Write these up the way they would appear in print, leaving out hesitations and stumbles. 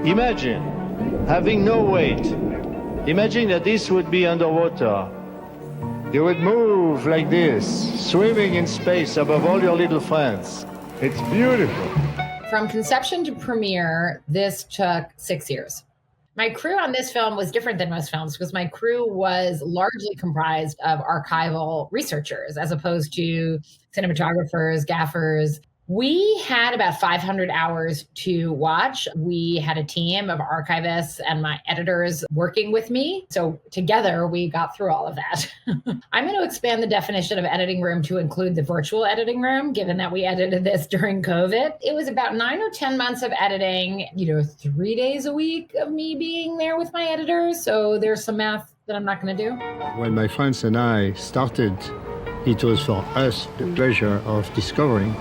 Imagine having no weight. Imagine that this would be underwater. You would move like this, swimming in space above all your little friends. It's beautiful. From conception to premiere, this took 6 years. My crew on this film was different than most films because my crew was largely comprised of archival researchers as opposed to cinematographers, gaffers. We had about 500 hours to watch. We had a team of archivists and my editors working with me. So together we got through all of that. I'm going to expand the definition of editing room to include the virtual editing room, given that we edited this during COVID. It was about 9 or 10 months of editing, 3 days a week of me being there with my editors. So there's some math that I'm not going to do. When my friends and I started, it was for us the pleasure of discovering.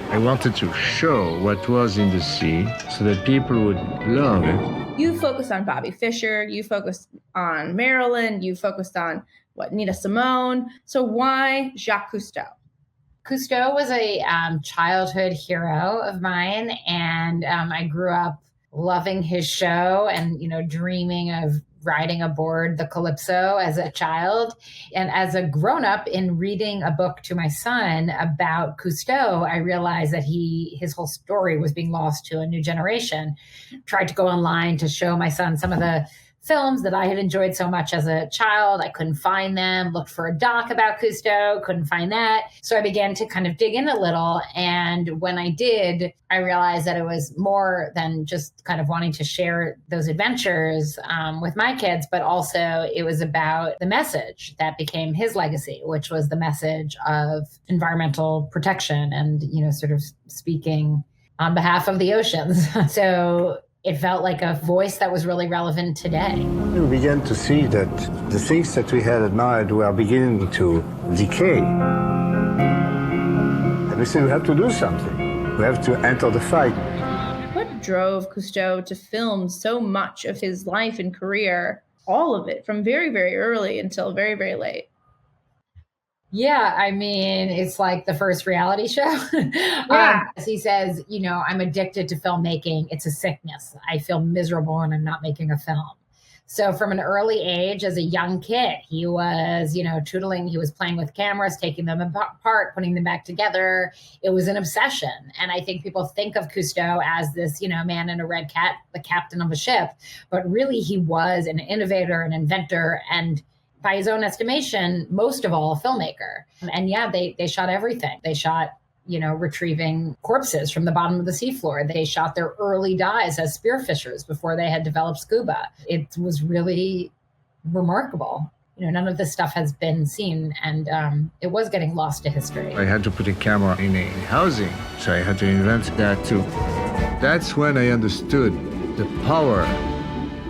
I wanted to show what was in the sea so that people would love it. You focused on Bobby Fischer, you focused on Marilyn, you focused on, Nina Simone. So why Jacques Cousteau? Cousteau was a childhood hero of mine, and I grew up loving his show and, dreaming of riding aboard the Calypso as a child. And as a grown-up, in reading a book to my son about Cousteau, I realized that his whole story was being lost to a new generation. Tried to go online to show my son some of the films that I had enjoyed so much as a child. I couldn't find them. Looked for a doc about Cousteau, couldn't find that. So I began to kind of dig in a little. And when I did, I realized that it was more than just kind of wanting to share those adventures with my kids, but also it was about the message that became his legacy, which was the message of environmental protection and, sort of speaking on behalf of the oceans. So it felt like a voice that was really relevant today. We began to see that the things that we had admired were beginning to decay. And we said, we have to do something. We have to enter the fight. What drove Cousteau to film so much of his life and career, all of it, from very, very early until very, very late? Yeah, it's like the first reality show. Yeah. He says, I'm addicted to filmmaking. It's a sickness. I feel miserable when I'm not making a film. So from an early age, as a young kid, he was, tootling. He was playing with cameras, taking them apart, putting them back together. It was an obsession. And I think people think of Cousteau as this, man in a red cap, the captain of a ship. But really, he was an innovator, an inventor, and by his own estimation, most of all, a filmmaker. And yeah, they shot everything. They shot, retrieving corpses from the bottom of the seafloor. They shot their early dives as spearfishers before they had developed scuba. It was really remarkable. None of this stuff has been seen, and it was getting lost to history. I had to put a camera in a housing, so I had to invent that too. That's when I understood the power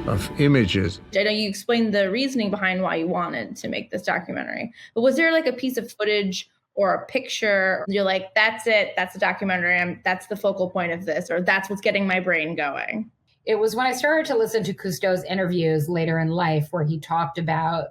of images. I know you explained the reasoning behind why you wanted to make this documentary, but was there like a piece of footage or a picture you're like, that's it, that's the documentary, that's the focal point of this, or that's what's getting my brain going? It was when I started to listen to Cousteau's interviews later in life where he talked about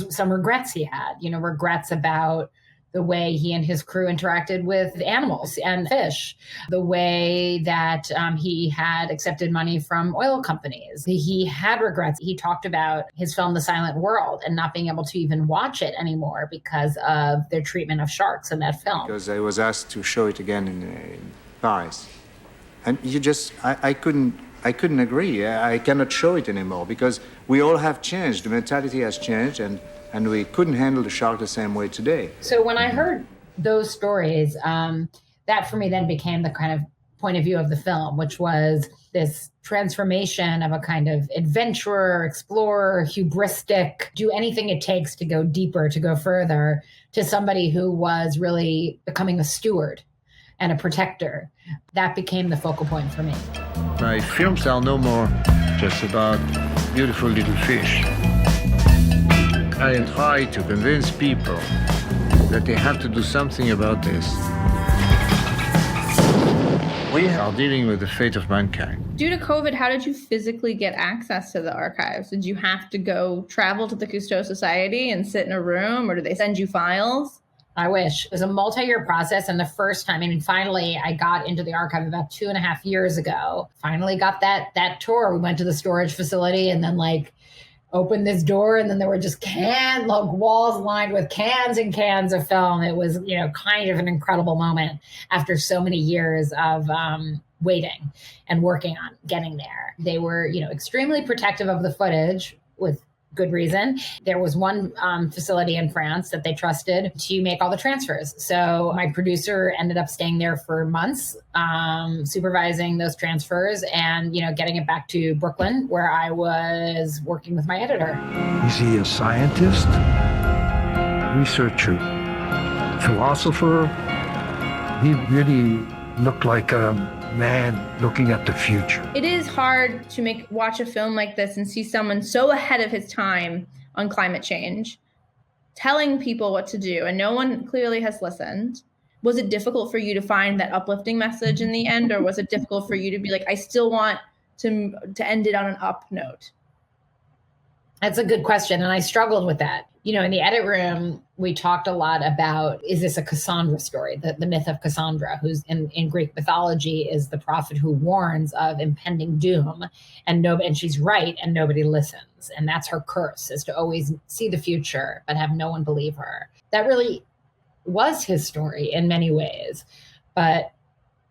some regrets he had, regrets about the way he and his crew interacted with animals and fish, the way that he had accepted money from oil companies. He had regrets. He talked about his film, The Silent World, and not being able to even watch it anymore because of their treatment of sharks in that film. Because I was asked to show it again in Paris. And I couldn't agree. I cannot show it anymore because we all have changed. The mentality has changed, and we couldn't handle the shark the same way today. So when I heard those stories, that for me then became the kind of point of view of the film, which was this transformation of a kind of adventurer, explorer, hubristic, do anything it takes to go deeper, to go further, to somebody who was really becoming a steward and a protector. That became the focal point for me. My films are no more just about beautiful little fish. I try to convince people that they have to do something about this. We are dealing with the fate of mankind. Due to COVID, how did you physically get access to the archives? Did you have to go travel to the Cousteau Society and sit in a room, or did they send you files? I wish. It was a multi-year process. And the first time, finally I got into the archive about 2.5 years ago. Finally got that tour. We went to the storage facility and then opened this door, and then there were just walls lined with cans and cans of film. It was, kind of an incredible moment after so many years of waiting and working on getting there. They were, extremely protective of the footage with good reason. There was one facility in France that they trusted to make all the transfers. So my producer ended up staying there for months, supervising those transfers and, getting it back to Brooklyn, where I was working with my editor. Is he a scientist, researcher, philosopher? He really looked like a man looking at the future. It is hard to watch a film like this and see someone so ahead of his time on climate change, telling people what to do, and no one clearly has listened. Was it difficult for you to find that uplifting message in the end, or was it difficult for you to be like, I still want to end it on an up note? That's a good question. And I struggled with that. In the edit room, we talked a lot about, is this a Cassandra story? The myth of Cassandra, who's in Greek mythology is the prophet who warns of impending doom, and she's right, and nobody listens. And that's her curse, is to always see the future, but have no one believe her. That really was his story in many ways. But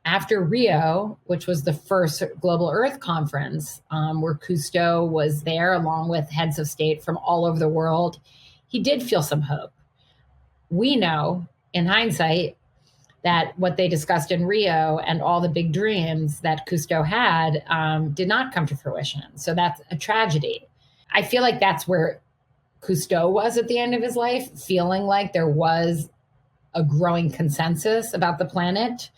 after Rio, which was the first Global Earth Conference, where Cousteau was there along with heads of state from all over the world, he did feel some hope. We know, in hindsight, that what they discussed in Rio and all the big dreams that Cousteau had did not come to fruition. So that's a tragedy. I feel like that's where Cousteau was at the end of his life, feeling like there was a growing consensus about the planet.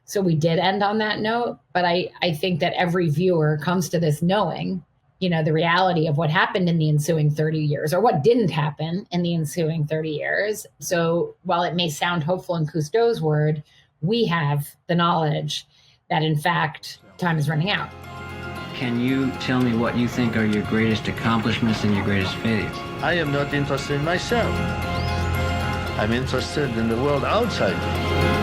So we did end on that note. But I think that every viewer comes to this knowing, the reality of what happened in the ensuing 30 years or what didn't happen in the ensuing 30 years. So while it may sound hopeful in Cousteau's word, we have the knowledge that, in fact, time is running out. Can you tell me what you think are your greatest accomplishments and your greatest failures? I am not interested in myself. I'm interested in the world outside me.